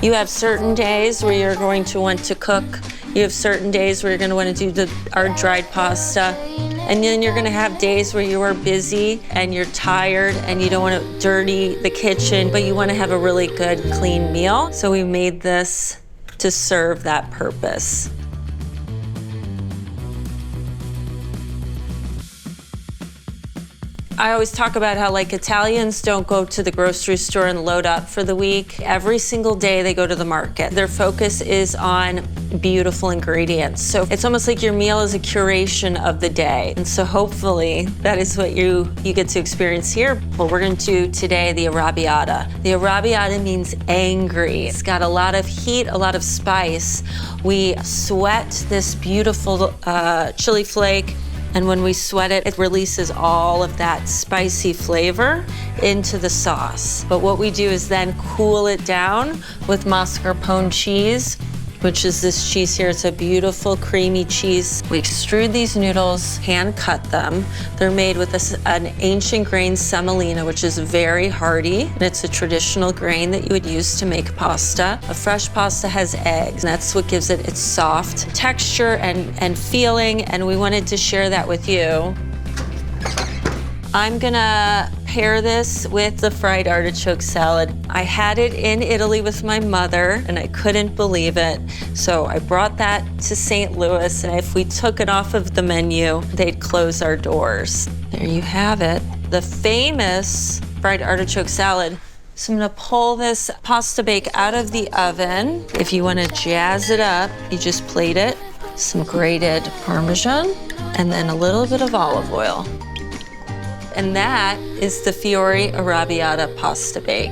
You have certain days where you're going to want to cook. You have certain days where you're going to want to do our dried pasta. And then you're going to have days where you are busy and you're tired and you don't want to dirty the kitchen, but you want to have a really good, clean meal. So we made this to serve that purpose. I always talk about how Italians don't go to the grocery store and load up for the week. Every single day they go to the market. Their focus is on beautiful ingredients. So it's almost like your meal is a curation of the day. And so hopefully that is what you get to experience here. Well, we're going to do today the arrabbiata. The arrabbiata means angry. It's got a lot of heat, a lot of spice. We sweat this beautiful chili flake. And when we sweat it, it releases all of that spicy flavor into the sauce. But what we do is then cool it down with mascarpone cheese, which is this cheese here. It's a beautiful creamy cheese. We extrude these noodles, hand cut them. They're made with an ancient grain semolina, which is very hearty. And it's a traditional grain that you would use to make pasta. A fresh pasta has eggs, and that's what gives it its soft texture and feeling, and we wanted to share that with you. I'm gonna pair this with the fried artichoke salad. I had it in Italy with my mother and I couldn't believe it. So I brought that to St. Louis, and if we took it off of the menu, they'd close our doors. There you have it, the famous fried artichoke salad. So I'm gonna pull this pasta bake out of the oven. If you wanna jazz it up, you just plate it, some grated Parmesan, and then a little bit of olive oil. And that is the Fiori Arrabbiata Pasta Bake.